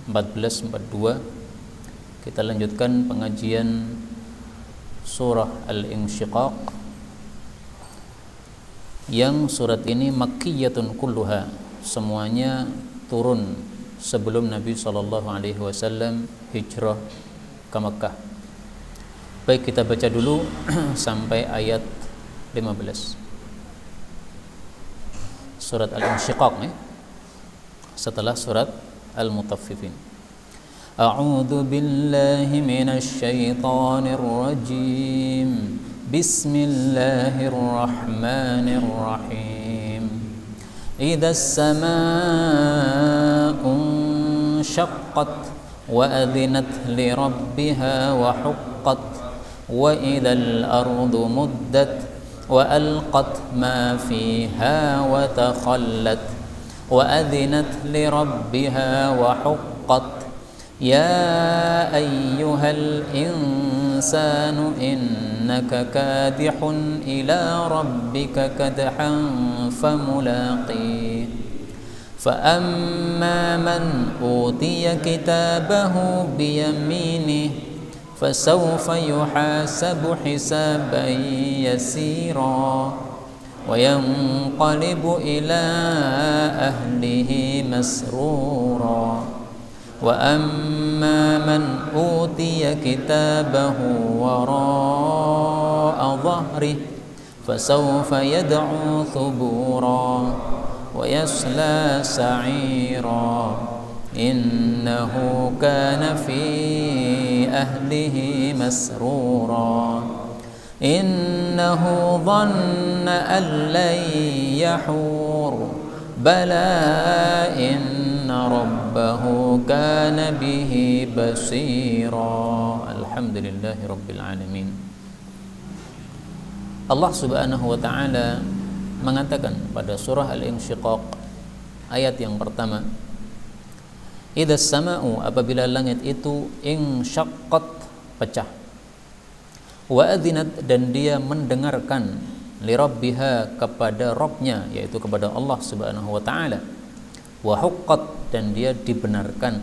1442 kita lanjutkan pengajian surah Al-Insyiqaq, yang surat ini makkiyatun kulluha, semuanya turun sebelum Nabi SAW hijrah ke Makkah. Baik, kita baca dulu sampai ayat 15 surat Al-Insyiqaq setelah surat Al-Mutaffifin. A'udzu billahi minasy syaithanir rajim. Bismillahirrahmanirrahim. Idzas samaa'u syaqqat wa adzinat li rabbiha wa huqqat wa idzal ardu muddat wa alqat ma fiha wa takhallat wa adzinat li rabbiha wa huqqat. Ya ayyuhal insanu innaka kadihun ila rabbika kadhan famulaqih. Fa amma man utiya kitabahu biyaminih fasawfa yuhasabu hisaban yasira wa yanqalibu ila ahlihi masrura. Wa amma man utiya kitabahu wara'a dhahrihi fasawfa yad'u thubura wa yasla sa'ira innahu kana fi ahlihi masrura innahu dhanna an lan yahur bala inna rabbahu kana bihi basira. Alhamdulillahi rabbil alamin. Allah subhanahu wa ta'ala mengatakan pada surah Al-Insyiqaq ayat yang pertama, idzas sama'u, apabila langit itu insyaqqat, pecah, wa adzinat, dan dia mendengarkan, li rabbiha, kepada Rabbnya, yaitu kepada Allah subhanahu wa ta'ala, wa huqqat, dan dia dibenarkan,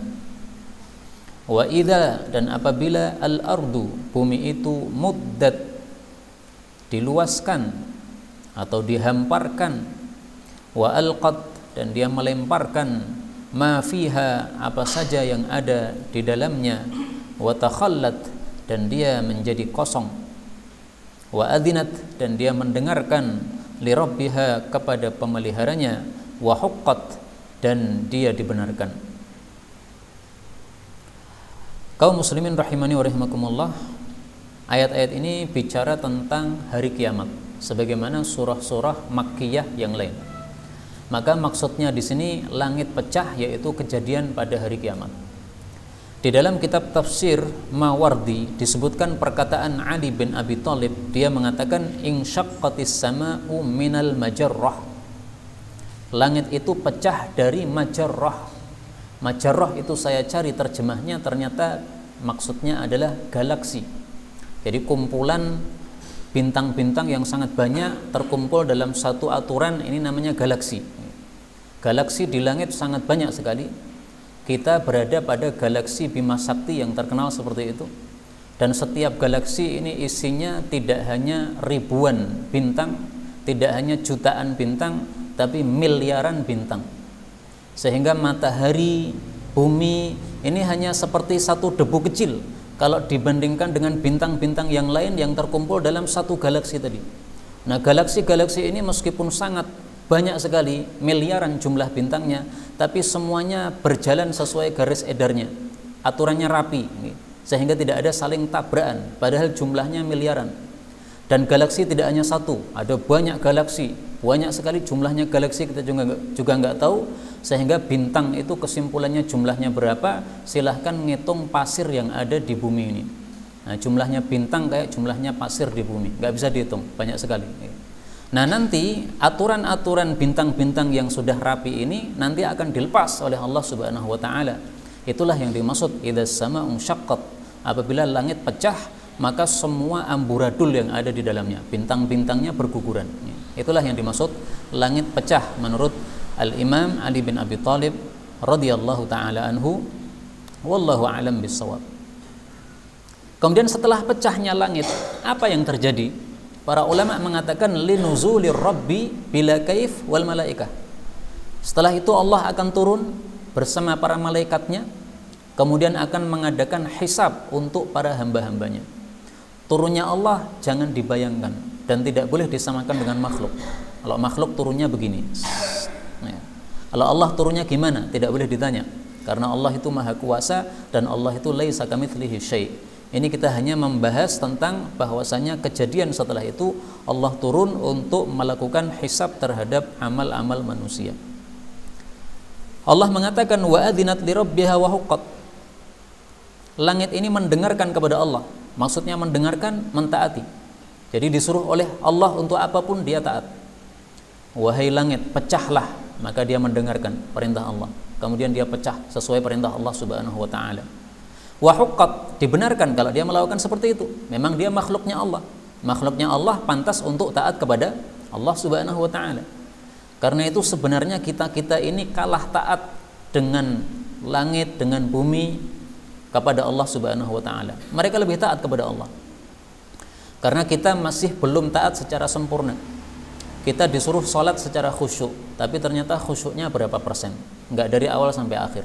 wa idza, dan apabila al-ardu, bumi itu muddat, diluaskan atau dihamparkan, wa alqat, dan dia melemparkan, ma fiha, apa saja yang ada di dalamnya, wa takhallat, dan dia menjadi kosong, wa adzinat, dan dia mendengarkan, li rabbiha, kepada pemeliharanya, wa huqqat, dan dia dibenarkan. Kaum muslimin rahimani wa rahimakumullah, ayat-ayat ini bicara tentang hari kiamat sebagaimana surah-surah makkiyah yang lain. Maka maksudnya di sini langit pecah, yaitu kejadian pada hari kiamat. Di dalam kitab tafsir Mawardi disebutkan perkataan Ali bin Abi Thalib, dia mengatakan insyaqqatis sama'u minal majarrah. Langit itu pecah dari majarrah. Majarrah itu saya cari terjemahnya, ternyata maksudnya adalah galaksi. Jadi kumpulan bintang-bintang yang sangat banyak terkumpul dalam satu aturan, ini namanya galaksi. Galaksi di langit sangat banyak sekali. Kita berada pada galaksi Bima Sakti yang terkenal seperti itu. Dan setiap galaksi ini isinya tidak hanya ribuan bintang, tidak hanya jutaan bintang, tapi miliaran bintang. Sehingga matahari, bumi ini hanya seperti satu debu kecil kalau dibandingkan dengan bintang-bintang yang lain yang terkumpul dalam satu galaksi tadi. Nah, galaksi-galaksi ini meskipun sangat banyak sekali, miliaran jumlah bintangnya, tapi semuanya berjalan sesuai garis edarnya, aturannya rapi, sehingga tidak ada saling tabrakan, padahal jumlahnya miliaran. Dan galaksi tidak hanya satu, ada banyak galaksi, banyak sekali jumlahnya galaksi, kita juga nggak tahu, sehingga bintang itu kesimpulannya jumlahnya berapa, silahkan ngitung pasir yang ada di bumi ini. Nah, jumlahnya bintang kayak jumlahnya pasir di bumi, nggak bisa dihitung, banyak sekali. Nah, nanti aturan-aturan bintang-bintang yang sudah rapi ini nanti akan dilepas oleh Allah Subhanahu wa taala. Itulah yang dimaksud idzas sama'u syaqqat, apabila langit pecah, maka semua amburadul yang ada di dalamnya, bintang-bintangnya berguguran. Itulah yang dimaksud langit pecah menurut Al-Imam Ali bin Abi Thalib radhiyallahu taala anhu, Wallahu a'lam bissawab. Kemudian setelah pecahnya langit, apa yang terjadi? Para ulama mengatakan linuzulir rabbi bila kaif wal malaikah. Setelah itu Allah akan turun bersama para malaikatnya, kemudian akan mengadakan hisab untuk para hamba-hambanya. Turunnya Allah jangan dibayangkan dan tidak boleh disamakan dengan makhluk. Kalau makhluk turunnya begini. Kalau Allah turunnya gimana? Tidak boleh ditanya. Karena Allah itu maha kuasa dan Allah itu laisa kamitslihi syai'. Ini kita hanya membahas tentang bahwasanya kejadian setelah itu Allah turun untuk melakukan hisab terhadap amal-amal manusia. Allah mengatakan wa adzinat li rabbiha wa huqqat. Langit ini mendengarkan kepada Allah. Maksudnya mendengarkan, mentaati. Jadi disuruh oleh Allah untuk apapun dia taat. Wahai langit, pecahlah, maka dia mendengarkan perintah Allah. Kemudian dia pecah sesuai perintah Allah Subhanahu wa taala. Wa huqqat, dibenarkan kalau dia melakukan seperti itu. Memang dia makhluknya Allah. Makhluknya Allah pantas untuk taat kepada Allah Subhanahu wa taala. Karena itu sebenarnya kita ini kalah taat dengan langit, dengan bumi kepada Allah Subhanahu wa taala. Mereka lebih taat kepada Allah. Karena kita masih belum taat secara sempurna. Kita disuruh sholat secara khusyuk, tapi ternyata khusyuknya berapa persen? Enggak dari awal sampai akhir.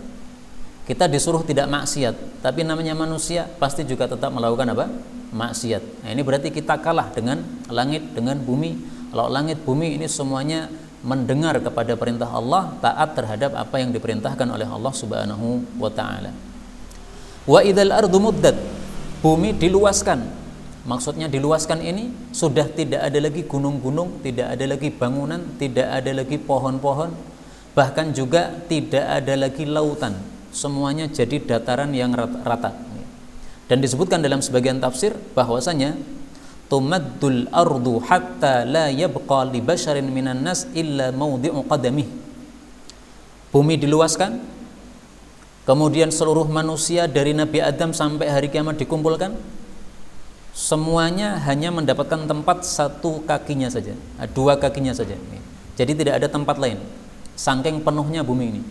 Kita disuruh tidak maksiat, tapi namanya manusia pasti juga tetap melakukan apa? Maksiat. Nah, ini berarti kita kalah dengan langit, dengan bumi. Kalau langit, bumi ini semuanya mendengar kepada perintah Allah, taat terhadap apa yang diperintahkan oleh Allah Subhanahu wa taala. Wa idzal ardu muddat, bumi diluaskan. Maksudnya diluaskan ini sudah tidak ada lagi gunung-gunung, tidak ada lagi bangunan, tidak ada lagi pohon-pohon, bahkan juga tidak ada lagi lautan. Semuanya jadi dataran yang rata. Dan disebutkan dalam sebagian tafsir bahwasanya tumaddul ardu hatta la yabqa li basharin minan nas illa mawdi'u qadamih. Bumi diluaskan, kemudian seluruh manusia dari Nabi Adam sampai hari kiamat dikumpulkan, semuanya hanya mendapatkan tempat satu kakinya saja, dua kakinya saja. Jadi tidak ada tempat lain. Saking penuhnya bumi ini.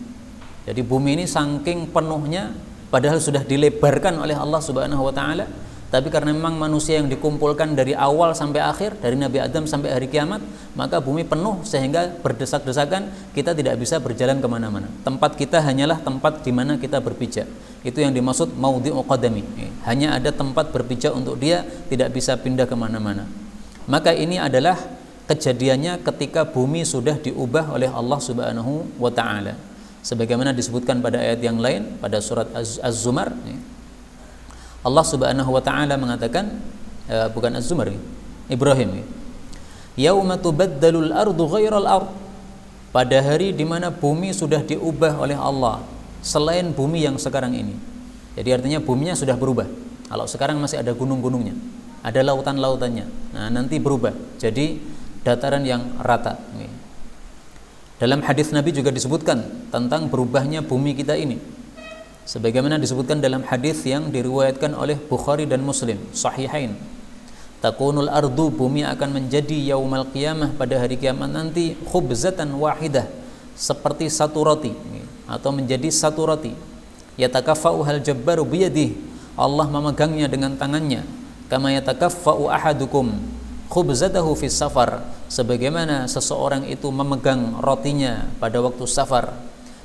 Jadi bumi ini saking penuhnya, padahal sudah dilebarkan oleh Allah Subhanahu wa taala, tapi karena memang manusia yang dikumpulkan dari awal sampai akhir, dari Nabi Adam sampai hari kiamat, maka bumi penuh sehingga berdesak-desakan, kita tidak bisa berjalan kemana-mana. Tempat kita hanyalah tempat di mana kita berpijak. Itu yang dimaksud maudhi'u qadami. Hanya ada tempat berpijak untuk dia, tidak bisa pindah kemana-mana. Maka ini adalah kejadiannya ketika bumi sudah diubah oleh Allah Subhanahu wa taala. Sebagaimana disebutkan pada ayat yang lain pada surat Az-Zumar, Allah Subhanahu wa taala mengatakan, bukan Az-Zumar, Ibrahim, yauma tubaddalul ardu ghairal ard, pada hari di mana bumi sudah diubah oleh Allah selain bumi yang sekarang ini. Jadi artinya buminya sudah berubah. Kalau sekarang masih ada gunung-gunungnya, ada lautan-lautannya. Nah, nanti berubah jadi dataran yang rata. Dalam hadis Nabi juga disebutkan tentang berubahnya bumi kita ini. Sebagaimana disebutkan dalam hadis yang diriwayatkan oleh Bukhari dan Muslim, sahihain. Takunul ardu, bumi akan menjadi yaumal qiyamah, pada hari kiamat nanti, khubzatan wahidah, seperti satu roti, atau menjadi satu roti. Yatakaffa'u hal jabbaru biyadih, Allah memegangnya dengan tangannya. Kama yatakaffa'u ahadukum khubzatahu fis safar, sebagaimana seseorang itu memegang rotinya pada waktu safar.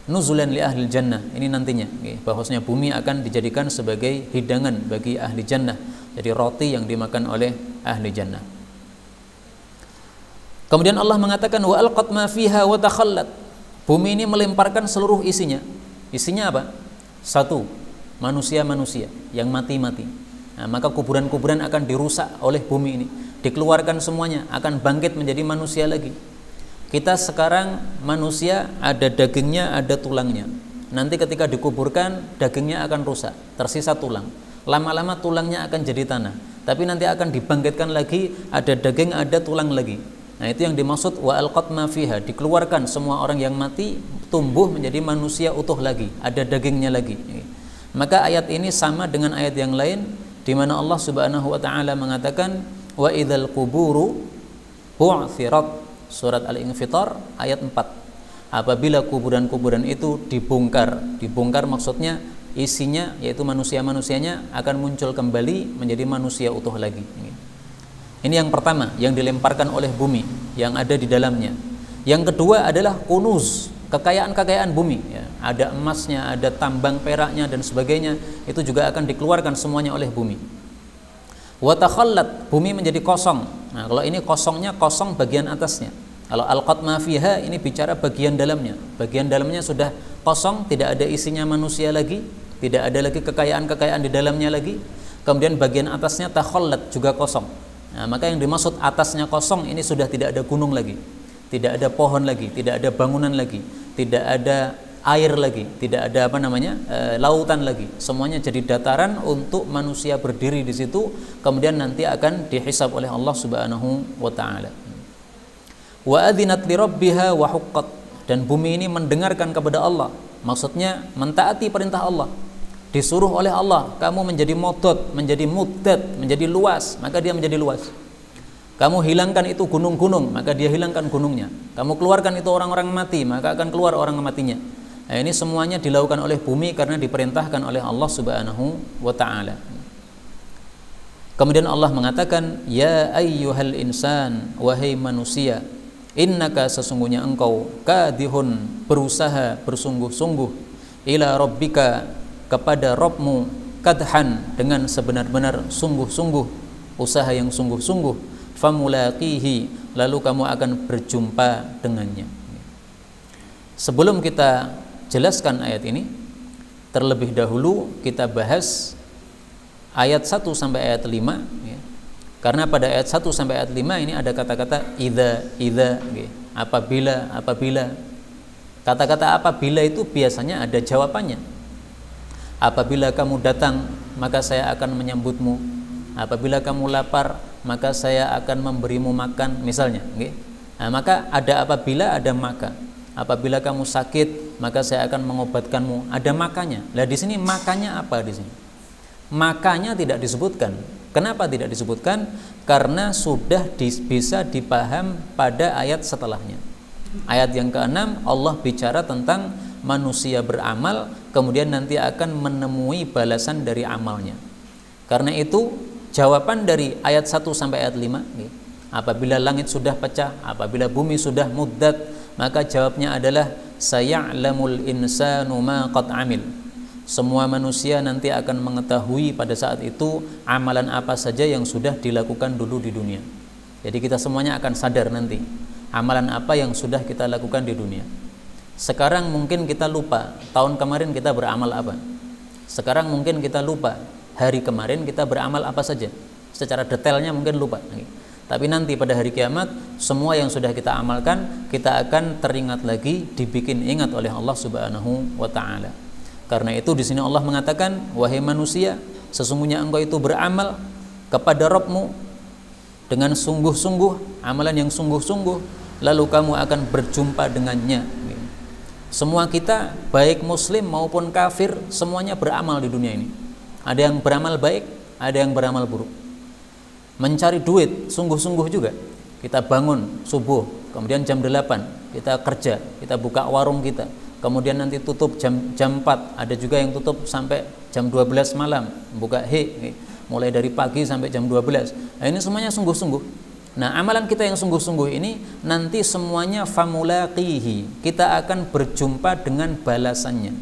Nuzulan li ahli jannah, ini nantinya bahwasanya bumi akan dijadikan sebagai hidangan bagi ahli jannah. Jadi roti yang dimakan oleh ahli jannah. Kemudian Allah mengatakan wa alqat ma fiha wa takhallat, bumi ini melemparkan seluruh isinya. Isinya apa? Satu, manusia-manusia yang mati-mati. Nah, maka kuburan-kuburan akan dirusak oleh bumi ini, dikeluarkan semuanya, akan bangkit menjadi manusia lagi. Kita sekarang manusia ada dagingnya, ada tulangnya. Nanti ketika dikuburkan, dagingnya akan rusak, tersisa tulang. Lama-lama tulangnya akan jadi tanah. Tapi nanti akan dibangkitkan lagi, ada daging, ada tulang lagi. Nah, itu yang dimaksud wa alqat ma fiha, dikeluarkan semua orang yang mati, tumbuh menjadi manusia utuh lagi, ada dagingnya lagi. Maka ayat ini sama dengan ayat yang lain di mana Allah Subhanahu wa taala mengatakan wa idzal quburu bu'thirat, surat Al-Infitar ayat 4. Apabila kuburan-kuburan itu dibongkar. Dibongkar maksudnya isinya yaitu manusia-manusianya akan muncul kembali menjadi manusia utuh lagi. Ini yang pertama yang dilemparkan oleh bumi yang ada di dalamnya. Yang kedua adalah kunuz, kekayaan-kekayaan bumi ya. Ada emasnya, ada tambang peraknya dan sebagainya, itu juga akan dikeluarkan semuanya oleh bumi. Wa takhallat, bumi menjadi kosong. Nah, kalau ini kosongnya kosong bagian atasnya. Kalau al-qatma fiha ini bicara bagian dalamnya. Bagian dalamnya sudah kosong, tidak ada isinya manusia lagi, tidak ada lagi kekayaan-kekayaan di dalamnya lagi. Kemudian bagian atasnya takhallat, juga kosong. Nah, maka yang dimaksud atasnya kosong ini sudah tidak ada gunung lagi, tidak ada pohon lagi, tidak ada bangunan lagi, tidak ada air lagi, tidak ada lautan lagi. Semuanya jadi dataran untuk manusia berdiri di situ, kemudian nanti akan dihisab oleh Allah Subhanahu wa taala. Wa adzinat li rabbiha wa huqqat, dan bumi ini mendengarkan kepada Allah, maksudnya mentaati perintah Allah. Disuruh oleh Allah, kamu menjadi modot, menjadi muddat, menjadi luas, maka dia menjadi luas. Kamu hilangkan itu gunung-gunung, maka dia hilangkan gunungnya. Kamu keluarkan itu orang-orang mati, maka akan keluar orang matinya. Nah, ini semuanya dilakukan oleh bumi karena diperintahkan oleh Allah Subhanahu wa taala. Kemudian Allah mengatakan, ya ayyuhal insan, wahai manusia, innaka, sesungguhnya engkau, kadihun, berusaha bersungguh-sungguh, ila rabbika, kepada Rabbmu, kadhan, dengan sebenar-benar sungguh-sungguh, usaha yang sungguh-sungguh, famulaqihi, lalu kamu akan berjumpa dengannya. Sebelum kita jelaskan ayat ini, terlebih dahulu kita bahas ayat 1 sampai ayat 5 ya. Karena pada ayat 1 sampai ayat 5 ini ada kata-kata idza ya. Apabila. Kata-kata apabila itu biasanya ada jawabannya. Apabila kamu datang, maka saya akan menyambutmu. Apabila kamu lapar, maka saya akan memberimu makan, misalnya. Nah, maka ada apabila, ada maka. Apabila kamu sakit, maka saya akan mengobatkanmu. Ada makanya. Lah di sini makanya apa di sini? Makanya tidak disebutkan. Kenapa tidak disebutkan? Karena sudah bisa dipaham pada ayat setelahnya. Ayat yang ke-6 Allah bicara tentang manusia beramal, kemudian nanti akan menemui balasan dari amalnya. Karena itu jawaban dari ayat 1 sampai ayat 5, apabila langit sudah pecah, apabila bumi sudah muddat, maka jawabnya adalah saya'lamul insanu ma qad amil. Semua manusia nanti akan mengetahui pada saat itu amalan apa saja yang sudah dilakukan dulu di dunia. Jadi kita semuanya akan sadar nanti amalan apa yang sudah kita lakukan di dunia. Sekarang mungkin kita lupa tahun kemarin kita beramal apa. Sekarang mungkin kita lupa hari kemarin kita beramal apa saja. Secara detailnya mungkin lupa. Tapi nanti pada hari kiamat semua yang sudah kita amalkan kita akan teringat lagi, dibikin ingat oleh Allah Subhanahu wa taala. Karena itu di sini Allah mengatakan, wahai manusia, sesungguhnya engkau itu beramal kepada Rabbmu dengan sungguh-sungguh, amalan yang sungguh-sungguh, lalu kamu akan berjumpa dengannya. Semua kita, baik muslim maupun kafir, semuanya beramal di dunia ini. Ada yang beramal baik, ada yang beramal buruk. Mencari duit, sungguh-sungguh juga. Kita bangun subuh, kemudian jam 8, kita kerja, kita buka warung kita. Kemudian nanti tutup jam 4, ada juga yang tutup sampai jam 12 malam, buka mulai dari pagi sampai jam 12. Nah, ini semuanya sungguh-sungguh. Nah, amalan kita yang sungguh-sungguh ini nanti semuanya famulaqihi, kita akan berjumpa dengan balasannya.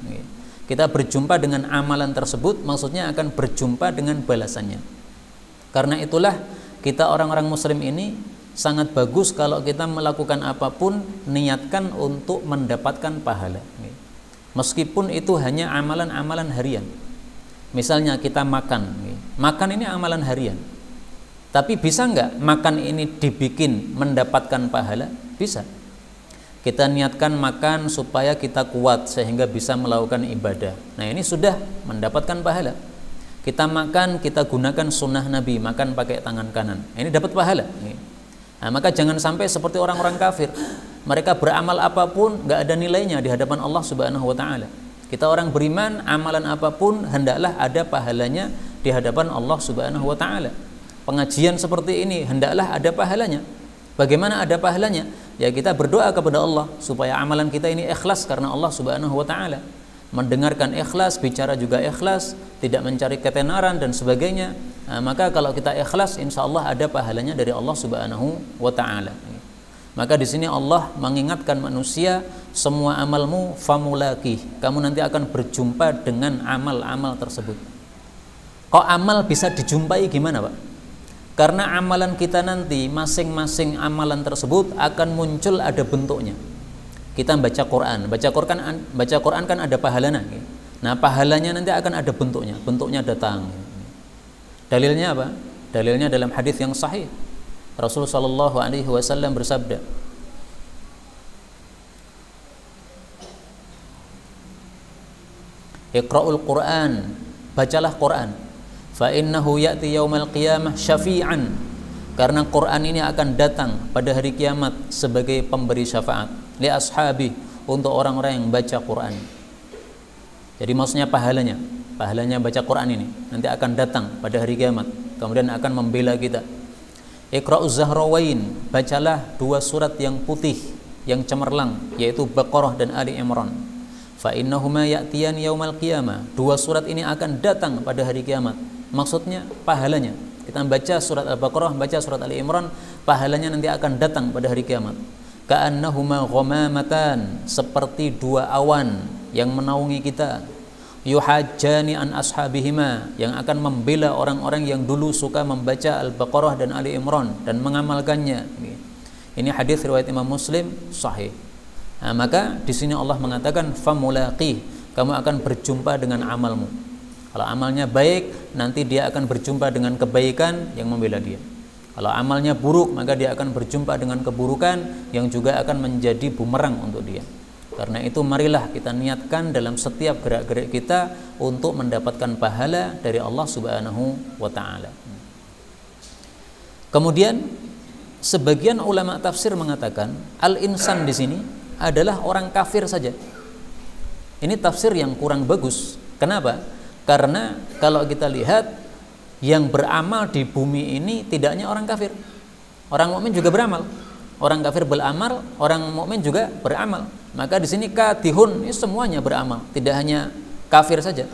Kita berjumpa dengan amalan tersebut, maksudnya akan berjumpa dengan balasannya. Karena itulah kita orang-orang muslim ini sangat bagus kalau kita melakukan apapun niatkan untuk mendapatkan pahala. Meskipun itu hanya amalan-amalan harian. Misalnya kita makan ini amalan harian. Tapi bisa nggak makan ini dibikin mendapatkan pahala? Bisa. Kita niatkan makan supaya kita kuat sehingga bisa melakukan ibadah. Nah, ini sudah mendapatkan pahala. Kita makan, kita gunakan sunnah Nabi, makan pakai tangan kanan. Ini dapat pahala. Nah, maka jangan sampai seperti orang-orang kafir. Mereka beramal apapun nggak ada nilainya di hadapan Allah Subhanahu wa taala. Kita orang beriman, amalan apapun hendaklah ada pahalanya di hadapan Allah Subhanahu wa taala. Pengajian seperti ini hendaklah ada pahalanya. Bagaimana ada pahalanya? Ya kita berdoa kepada Allah supaya amalan kita ini ikhlas karena Allah Subhanahu wa taala. mendengarkan ikhlas, bicara juga ikhlas, tidak mencari ketenaran dan sebagainya. Maka kalau kita ikhlas, insya Allah ada pahalanya dari Allah Subhanahu wa Ta'ala. Maka di sini Allah mengingatkan manusia, semua amalmu famulaki, kamu nanti akan berjumpa dengan amal-amal tersebut. Kok amal bisa dijumpai gimana, Pak? Karena amalan kita nanti, masing-masing amalan tersebut akan muncul ada bentuknya. Kita baca Quran kan ada pahalanya. Nah, pahalanya nanti akan ada bentuknya datang. Dalilnya apa? Dalilnya dalam hadis yang sahih. Rasulullah Shallallahu Alaihi Wasallam bersabda, Iqra'ul Quran, bacalah Quran, fa innahu ya'ti yaumal qiyamah syafi'an, karena Quran ini akan datang pada hari kiamat sebagai pemberi syafaat li ashabi, untuk orang-orang yang baca Quran. Jadi maksudnya pahalanya baca Quran ini nanti akan datang pada hari kiamat, kemudian akan membela kita. Iqra'uz Zahrawain, bacalah dua surat yang putih yang cemerlang, yaitu Baqarah dan Ali Imran. Fa innahuma ya'tiyan yaumal qiyamah, dua surat ini akan datang pada hari kiamat. Maksudnya pahalanya, kita baca surat Al-Baqarah, baca surat Ali Imran, pahalanya nanti akan datang pada hari kiamat. Ka'annahuma ghamamatan, seperti dua awan yang menaungi kita. Yuhajjani an ashabihima, yang akan membela orang-orang yang dulu suka membaca Al-Baqarah dan Ali Imran dan mengamalkannya. Ini hadis riwayat Imam Muslim sahih. Nah, maka di sini Allah mengatakan famulaqi, kamu akan berjumpa dengan amalmu. Kalau amalnya baik, nanti dia akan berjumpa dengan kebaikan yang membela dia. Kalau amalnya buruk, maka dia akan berjumpa dengan keburukan yang juga akan menjadi bumerang untuk dia. Karena itu marilah kita niatkan dalam setiap gerak-gerik kita untuk mendapatkan pahala dari Allah Subhanahu wa Ta'ala. Kemudian sebagian ulama tafsir mengatakan al-insan di sini adalah orang kafir saja. Ini tafsir yang kurang bagus. Kenapa? Karena kalau kita lihat, yang beramal di bumi ini tidak hanya orang kafir. Orang mukmin juga beramal. Orang kafir beramal, orang mukmin juga beramal. Maka di sini kadihun, ini semuanya beramal, tidak hanya kafir saja.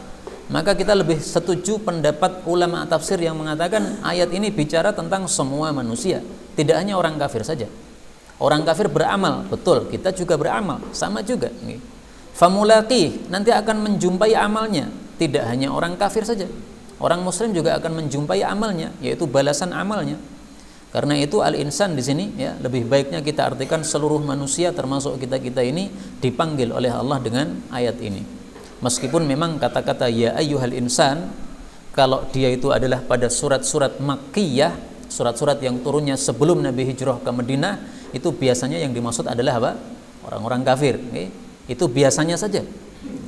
Maka kita lebih setuju pendapat ulama tafsir yang mengatakan ayat ini bicara tentang semua manusia, tidak hanya orang kafir saja. Orang kafir beramal, betul, kita juga beramal, sama juga. Famulaqih, nanti akan menjumpai amalnya, tidak hanya orang kafir saja. Orang muslim juga akan menjumpai amalnya, yaitu balasan amalnya. Karena itu al-insan di sini ya, lebih baiknya kita artikan seluruh manusia termasuk kita-kita ini dipanggil oleh Allah dengan ayat ini. Meskipun memang kata-kata ya ayyuhal insan, kalau dia itu adalah pada surat-surat Makkiyah, surat-surat yang turunnya sebelum Nabi hijrah ke Madinah, itu biasanya yang dimaksud adalah apa? Orang-orang kafir. Itu biasanya saja.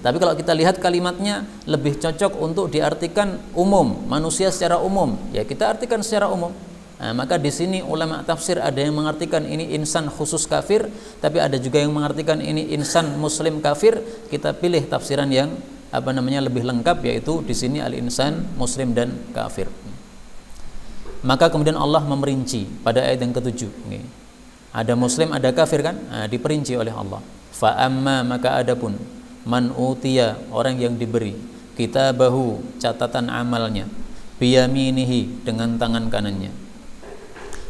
Tapi kalau kita lihat kalimatnya lebih cocok untuk diartikan umum, manusia secara umum, ya kita artikan secara umum. Nah, maka di sini ulama tafsir ada yang mengartikan ini insan khusus kafir, tapi ada juga yang mengartikan ini insan muslim kafir. Kita pilih tafsiran yang lebih lengkap, yaitu di sini al-insan muslim dan kafir. Maka kemudian Allah memerinci pada ayat yang ke-7. Ada muslim, ada kafir kan? Nah, diperinci oleh Allah. Fa amma, maka adapun man utiya, orang yang diberi kitabahu, catatan amalnya, biyaminihi, dengan tangan kanannya,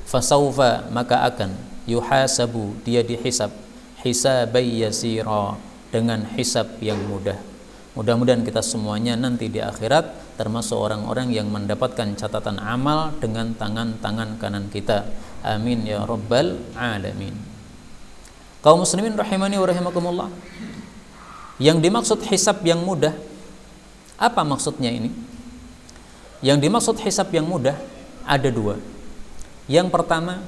fasaufa, maka akan yuhasabu, dia dihisab, hisabai yasira, dengan hisab yang mudah. Mudah-mudahan kita semuanya nanti di akhirat termasuk orang-orang yang mendapatkan catatan amal dengan tangan-tangan kanan kita. Amin ya rabbal alamin. Kaum muslimin rahimani wa rahimakumullah, yang dimaksud hisab yang mudah, apa maksudnya ini? Yang dimaksud hisab yang mudah ada dua. Yang pertama,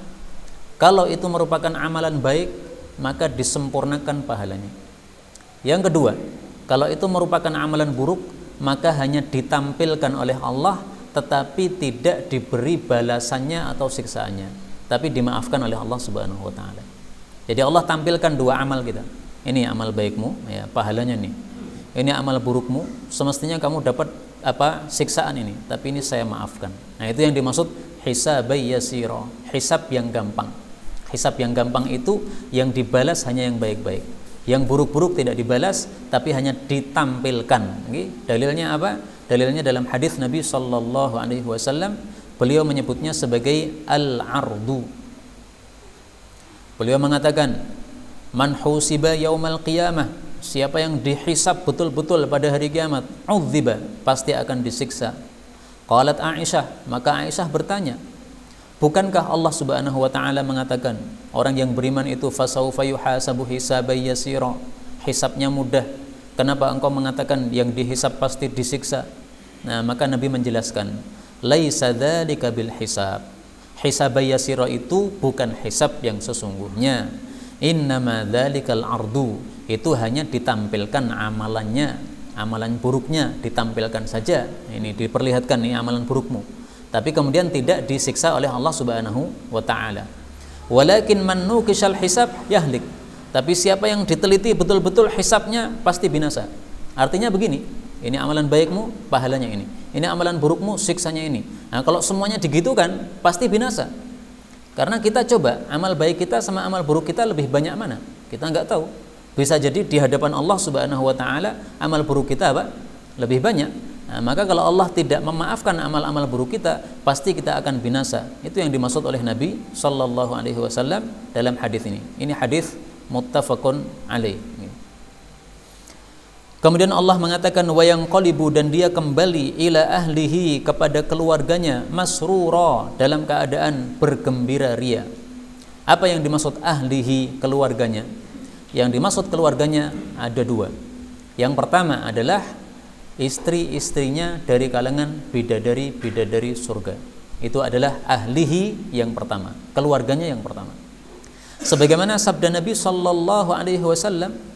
kalau itu merupakan amalan baik, maka disempurnakan pahalanya. Yang kedua, kalau itu merupakan amalan buruk, maka hanya ditampilkan oleh Allah, tetapi tidak diberi balasannya atau siksaannya, tapi dimaafkan oleh Allah Subhanahu wa Ta'ala. Jadi Allah tampilkan dua amal kita. Ini amal baikmu, ya, pahalanya nih. Ini amal burukmu, semestinya kamu dapat siksaan ini, tapi ini saya maafkan. Nah, itu yang dimaksud hisabai yasira, hisab yang gampang. Hisab yang gampang itu yang dibalas hanya yang baik-baik. Yang buruk-buruk tidak dibalas, tapi hanya ditampilkan. Dalilnya apa? Dalilnya dalam hadis Nabi Sallallahu Alaihi Wasallam, beliau menyebutnya sebagai al-ardu. Beliau mengatakan, man husiba yaumal qiyamah, siapa yang dihisab betul-betul pada hari kiamat, udziba, pasti akan disiksa. Qalat Aisyah, maka Aisyah bertanya, bukankah Allah Subhanahu wa taala mengatakan orang yang beriman itu fasaufa yuhasabu hisaban yasira, hisabnya mudah. Kenapa engkau mengatakan yang dihisab pasti disiksa? Nah, maka Nabi menjelaskan, laisa dzalika bil hisab. Hisaban yasira itu bukan hisab yang sesungguhnya. Innama dzalikal ardu, itu hanya ditampilkan amalannya, amalan buruknya ditampilkan saja. Ini diperlihatkan nih amalan burukmu. Tapi kemudian tidak disiksa oleh Allah Subhanahu wa taala. Walakin man nuqishal hisab yahlik. Tapi siapa yang diteliti betul-betul hisabnya pasti binasa. Artinya begini, ini amalan baikmu, pahalanya ini. Ini amalan burukmu, siksanya ini. Nah, kalau semuanya digitukan, pasti binasa. Karena kita coba amal baik kita sama amal buruk kita lebih banyak mana? Kita nggak tahu. Bisa jadi di hadapan Allah Subhanahu wa taala amal buruk kita apa? Lebih banyak. Nah, maka kalau Allah tidak memaafkan amal-amal buruk kita, pasti kita akan binasa. Itu yang dimaksud oleh Nabi Sallallahu Alaihi Wasallam dalam hadis ini. Ini hadis muttafaqun alaih. Kemudian Allah mengatakan wa yanqalibu, dan dia kembali ila ahlihi, kepada keluarganya, masrura, dalam keadaan bergembira ria. Apa yang dimaksud ahlihi, keluarganya? Yang dimaksud keluarganya ada dua. Yang pertama adalah istri-istrinya dari kalangan bidadari-bidadari surga. Itu adalah ahlihi yang pertama, keluarganya yang pertama. Sebagaimana sabda Nabi Sallallahu Alaihi Wasallam,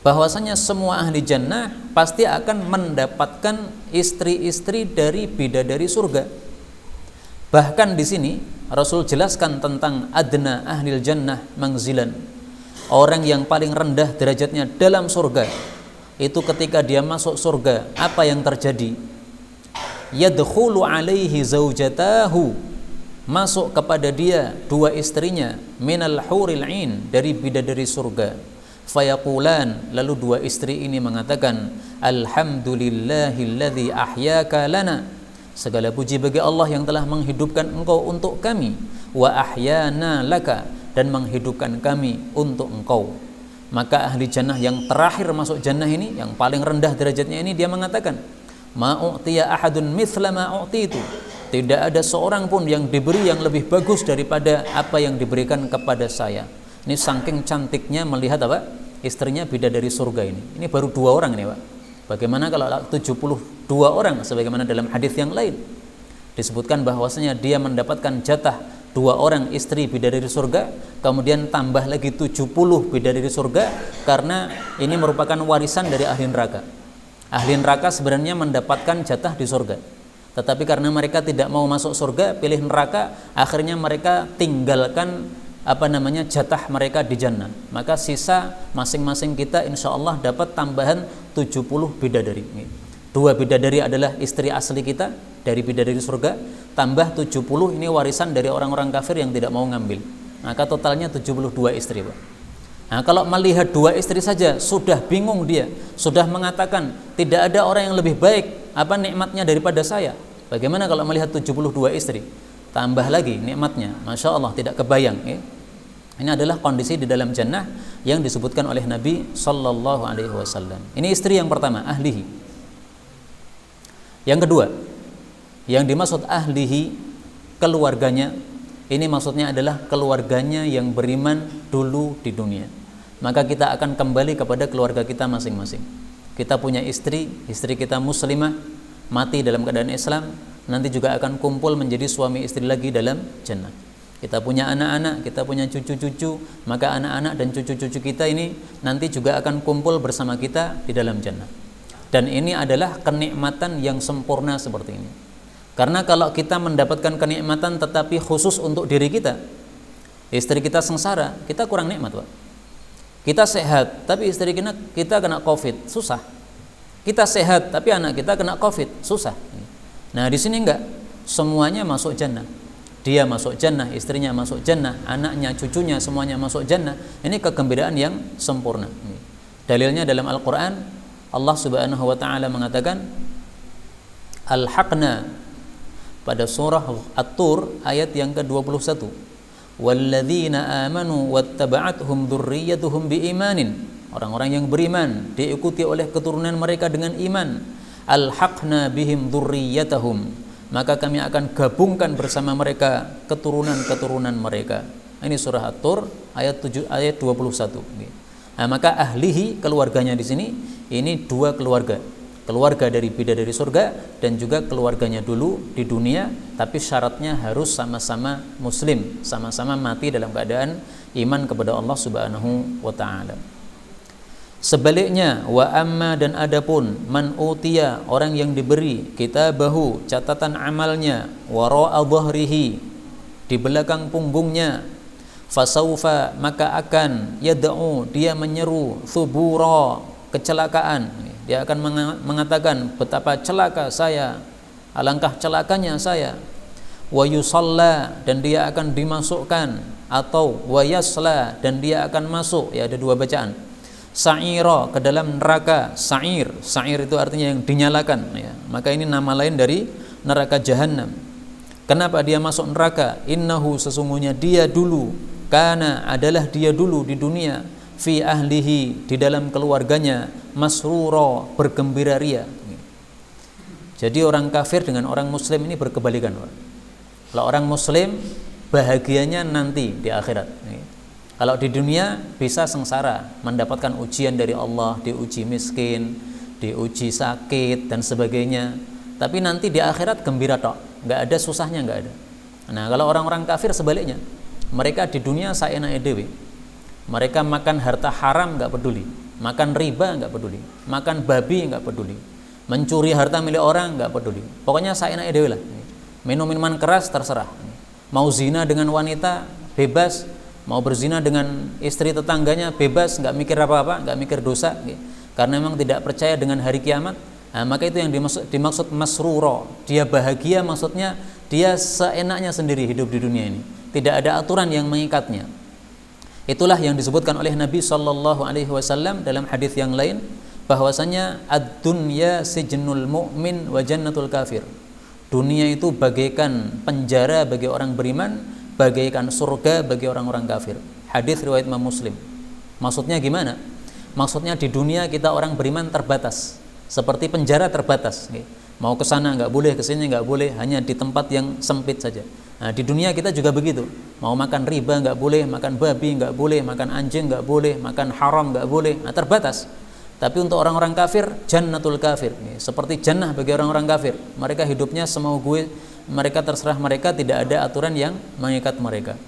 bahwasanya semua ahli jannah pasti akan mendapatkan istri-istri dari bidadari surga. Bahkan di sini Rasul jelaskan tentang adna ahlil jannah manzilan, orang yang paling rendah derajatnya dalam surga. Itu ketika dia masuk surga, apa yang terjadi? Yadkhulu alaihi zaujatahu, masuk kepada dia dua istrinya, minal huril ain, dari bidadari surga. Fayaqulan, lalu dua istri ini mengatakan, alhamdulillahilladzi ahyaka lana, segala puji bagi Allah yang telah menghidupkan engkau untuk kami, wa ahyana laka, dan menghidupkan kami untuk engkau. Maka ahli jannah yang terakhir masuk jannah ini, yang paling rendah derajatnya ini, dia mengatakan, ma'u'tiya ahadun mithla ma'u'titu, tidak ada seorang pun yang diberi yang lebih bagus daripada apa yang diberikan kepada saya. Ini saking cantiknya melihat apa? Istrinya bidadari surga ini. Ini baru dua orang ini, Pak. Bagaimana kalau 72 orang sebagaimana dalam hadis yang lain disebutkan bahwasanya dia mendapatkan jatah 2 orang istri bidadari surga, kemudian tambah lagi 70 bidadari surga, karena ini merupakan warisan dari ahli neraka. Ahli neraka sebenarnya mendapatkan jatah di surga, tetapi karena mereka tidak mau masuk surga, pilih neraka, akhirnya mereka tinggalkan jatah mereka di jannah. Maka sisa masing-masing kita insya Allah dapat tambahan 70 bidadari. 2 bidadari adalah istri asli kita dari bidadari surga, tambah 70 ini warisan dari orang-orang kafir yang tidak mau ngambil. Maka totalnya 72 istri, Pak. Nah, kalau melihat 2 istri saja sudah bingung dia, sudah mengatakan tidak ada orang yang lebih baik nikmatnya daripada saya. Bagaimana kalau melihat 72 istri? Tambah lagi nikmatnya, Masya Allah, tidak kebayang. Ini adalah kondisi di dalam jannah yang disebutkan oleh Nabi Sallallahu Alaihi Wasallam. Ini istri yang pertama, ahlihi. Yang kedua, yang dimaksud ahlihi, keluarganya, ini maksudnya adalah keluarganya yang beriman dulu di dunia. Maka kita akan kembali kepada keluarga kita masing-masing. Kita punya istri kita muslimah, mati dalam keadaan Islam, nanti juga akan kumpul menjadi suami istri lagi dalam jannah. Kita punya anak-anak, kita punya cucu-cucu, maka anak-anak dan cucu-cucu kita ini nanti juga akan kumpul bersama kita di dalam jannah. Dan ini adalah kenikmatan yang sempurna seperti ini. Karena kalau kita mendapatkan kenikmatan tetapi khusus untuk diri kita, istri kita sengsara, kita kurang nikmat, Pak. Kita sehat, tapi istri kita kena COVID, susah. Kita sehat, tapi anak kita kena COVID, susah. Nah, di sini enggak, semuanya masuk jannah. dia masuk jannah, istrinya masuk jannah, anaknya, cucunya semuanya masuk jannah. Ini kegembiraan yang sempurna. Dalilnya dalam Al-Qur'an, Allah Subhanahu wa taala mengatakan Al-Haqna pada surah At-Tur ayat yang ke-21. Walladzina amanu wattaba'athum dzurriyyatuhum biimanin. Orang-orang yang beriman diikuti oleh keturunan mereka dengan iman. Al-Haqna bihim dzurriyyatahum. Maka kami akan gabungkan bersama mereka keturunan-keturunan mereka. Ini surah At-Tur ayat 21. Nah, maka ahlihi keluarganya di sini ini dua keluarga. Keluarga dari bidadari surga dan juga keluarganya dulu di dunia, tapi syaratnya harus sama-sama muslim, sama-sama mati dalam keadaan iman kepada Allah Subhanahu wa taala. Sebaliknya, wa amma dan adapun man utiya, orang yang diberi kitabahu, catatan amalnya, wara'a dhahrihi, di belakang punggungnya, fasaufa, maka akan yad'u, dia menyeru, thubura, kecelakaan. Dia akan mengatakan betapa celaka saya, alangkah celakanya saya. Wa yusalla, dan dia akan dimasukkan, atau wa yasla, dan dia akan masuk, ya ada dua bacaan. Sa'ira, ke dalam neraka. Sa'ir itu artinya yang dinyalakan, ya. Maka ini nama lain dari neraka Jahannam. Kenapa dia masuk neraka? Innahu, sesungguhnya dia dulu, karena adalah dia dulu di dunia, fi ahlihi, di dalam keluarganya, masrura, bergembira ria. Jadi orang kafir dengan orang muslim ini berkebalikan. Kalau orang muslim bahagianya nanti di akhirat. Kalau di dunia bisa sengsara, mendapatkan ujian dari Allah, diuji miskin, diuji sakit dan sebagainya. Tapi nanti di akhirat gembira tok, nggak ada susahnya, nggak ada. Nah, kalau orang-orang kafir sebaliknya, mereka di dunia saenake dhewe. Mereka makan harta haram nggak peduli, makan riba nggak peduli, makan babi nggak peduli, mencuri harta milik orang nggak peduli. Pokoknya saenake dhewe lah. Minum minuman keras terserah. Mau zina dengan wanita bebas, mau berzina dengan istri tetangganya bebas, nggak mikir apa-apa, nggak mikir dosa, karena memang tidak percaya dengan hari kiamat. Nah, maka itu yang dimaksud masruro. Dia bahagia, maksudnya dia seenaknya sendiri hidup di dunia ini, tidak ada aturan yang mengikatnya. Itulah yang disebutkan oleh Nabi Shallallahu Alaihi Wasallam dalam hadis yang lain, bahwasanya ad-dunya sijnul mu'min wa jannatul kafir. Dunia itu bagaikan penjara bagi orang beriman, bagaikan surga bagi orang-orang kafir. Hadis riwayat Imam Muslim. Maksudnya gimana? Maksudnya di dunia kita orang beriman terbatas, seperti penjara terbatas. Mau ke sana nggak boleh, ke sini nggak boleh, hanya di tempat yang sempit saja. Nah, di dunia kita juga begitu. Mau makan riba nggak boleh, makan babi nggak boleh, makan anjing nggak boleh, makan haram nggak boleh. Nah, terbatas. Tapi untuk orang-orang kafir, jannatul kafir, seperti jannah bagi orang-orang kafir. Mereka hidupnya semau gue, mereka terserah mereka, tidak ada aturan yang mengikat mereka.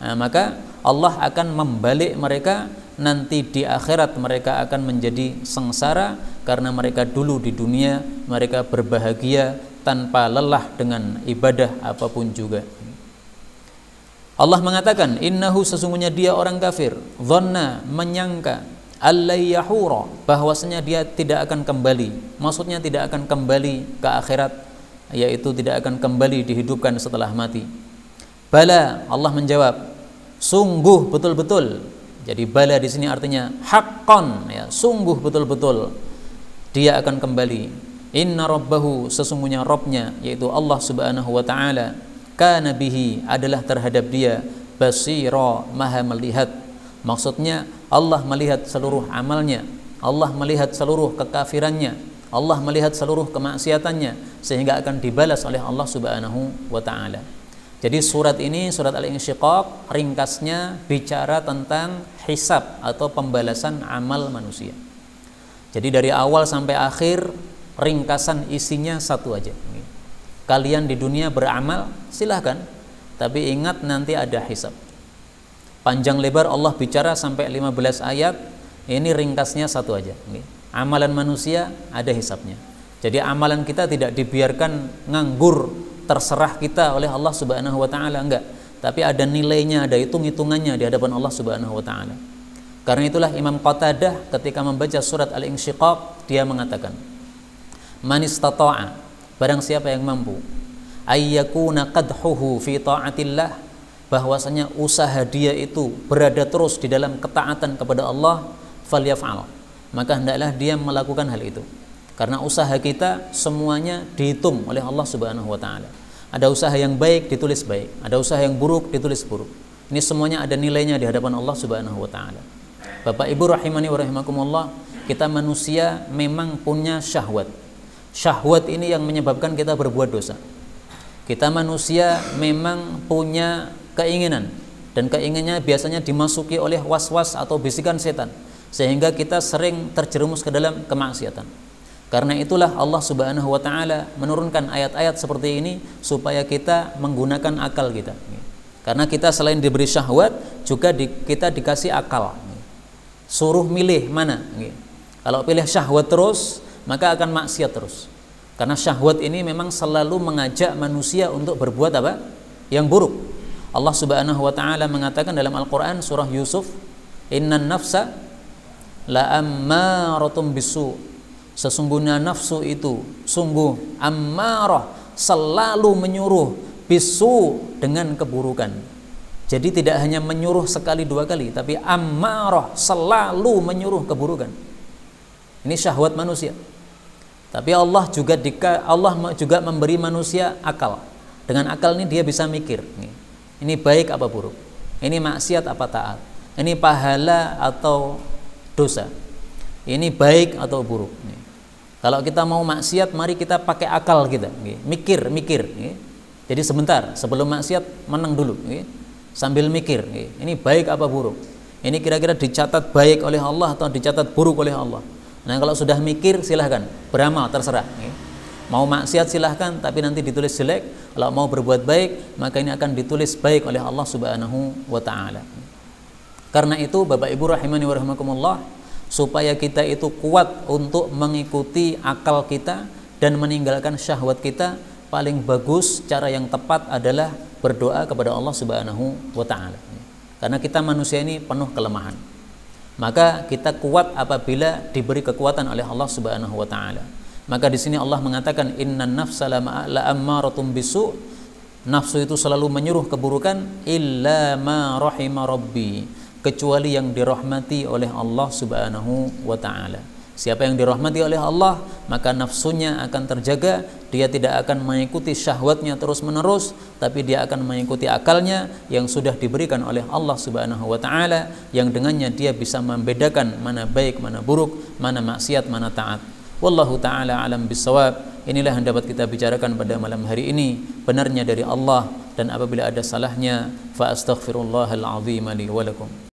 Nah, maka Allah akan membalik mereka nanti di akhirat. Mereka akan menjadi sengsara karena mereka dulu di dunia mereka berbahagia tanpa lelah dengan ibadah apapun juga. Allah mengatakan, innahu, sesungguhnya dia orang kafir, dhanna, menyangka, allai yahura, bahwasanya dia tidak akan kembali. Maksudnya tidak akan kembali ke akhirat, yaitu tidak akan kembali dihidupkan setelah mati. Bala, Allah menjawab, sungguh betul-betul. Jadi bala di sini artinya haqqan, ya, sungguh betul-betul dia akan kembali. Inna rabbahu, sesungguhnya Rabbnya, yaitu Allah Subhanahu wa taala, kana bihi, adalah terhadap dia, basira, maha melihat. Maksudnya Allah melihat seluruh amalnya, Allah melihat seluruh kekafirannya, Allah melihat seluruh kemaksiatannya, sehingga akan dibalas oleh Allah Subhanahu wa taala. Jadi surat ini, surat Al-Insyiqaq, ringkasnya bicara tentang hisab atau pembalasan amal manusia. Jadi dari awal sampai akhir ringkasan isinya satu aja. Kalian di dunia beramal, silahkan, tapi ingat nanti ada hisab. Panjang lebar Allah bicara sampai 15 ayat, ini ringkasnya satu aja. Amalan manusia ada hisabnya. Jadi amalan kita tidak dibiarkan nganggur, terserah kita oleh Allah Subhanahu wa taala, enggak. Tapi ada nilainya, ada hitung-hitungannya di hadapan Allah Subhanahu wa taala. Karena itulah Imam Qatadah ketika membaca surat Al-Insyiqaq, dia mengatakan, man istata'a, barang siapa yang mampu, ayyakuna qadhuhu fi ta'atillah, bahwasanya usaha dia itu berada terus di dalam ketaatan kepada Allah, falyaf'al, maka hendaklah dia melakukan hal itu. Karena usaha kita semuanya dihitung oleh Allah Subhanahu wa taala. Ada usaha yang baik ditulis baik, ada usaha yang buruk ditulis buruk. Ini semuanya ada nilainya di hadapan Allah Subhanahu wa taala. Bapak Ibu rahimani wa rahimakumullah, kita manusia memang punya syahwat. Syahwat ini yang menyebabkan kita berbuat dosa. Kita manusia memang punya keinginan, dan keinginannya biasanya dimasuki oleh was-was atau bisikan setan, sehingga kita sering terjerumus ke dalam kemaksiatan. Karena itulah Allah Subhanahu wa taala menurunkan ayat-ayat seperti ini supaya kita menggunakan akal kita. Karena kita selain diberi syahwat, juga kita dikasih akal. Suruh milih mana. Kalau pilih syahwat terus, maka akan maksiat terus. Karena syahwat ini memang selalu mengajak manusia untuk berbuat apa? Yang buruk. Allah Subhanahu wa taala mengatakan dalam Al-Qur'an surah Yusuf, "Innan nafsa la ammaratum bisu." Sesungguhnya nafsu itu sungguh ammarah, selalu menyuruh, bisu, dengan keburukan. Jadi tidak hanya menyuruh sekali dua kali, tapi ammarah, selalu menyuruh keburukan. Ini syahwat manusia. Tapi Allah juga memberi manusia akal. Dengan akal ini dia bisa mikir, ini baik apa buruk, ini maksiat apa taat, ini pahala atau dosa, ini baik atau buruk. Kalau kita mau maksiat, mari kita pakai akal kita, mikir. Jadi sebentar sebelum maksiat menang dulu, sambil mikir, ini baik apa buruk, ini kira-kira dicatat baik oleh Allah atau dicatat buruk oleh Allah. Nah kalau sudah mikir, silahkan beramal, terserah. Mau maksiat silahkan, tapi nanti ditulis jelek. Kalau mau berbuat baik, maka ini akan ditulis baik oleh Allah Subhanahu wa ta'ala. Karena itu Bapak Ibu rahimani wa rahimakumullah, supaya kita itu kuat untuk mengikuti akal kita dan meninggalkan syahwat kita, paling bagus cara yang tepat adalah berdoa kepada Allah Subhanahu wa ta'ala. Karena kita manusia ini penuh kelemahan. Maka kita kuat apabila diberi kekuatan oleh Allah Subhanahu wa ta'ala. Maka di sini Allah mengatakan innan nafsa la ammaratum bisu, nafsu itu selalu menyuruh keburukan, illa ma rahima rabbi, kecuali yang dirahmati oleh Allah Subhanahu wa ta'ala. Siapa yang dirahmati oleh Allah, maka nafsunya akan terjaga, dia tidak akan mengikuti syahwatnya terus menerus, tapi dia akan mengikuti akalnya yang sudah diberikan oleh Allah Subhanahu wa ta'ala, yang dengannya dia bisa membedakan mana baik, mana buruk, mana maksiat, mana taat. Wallahu ta'ala alam bisawab. Inilah yang dapat kita bicarakan pada malam hari ini, benarnya dari Allah, dan apabila ada salahnya fa astaghfirullahal azim li wa lakum.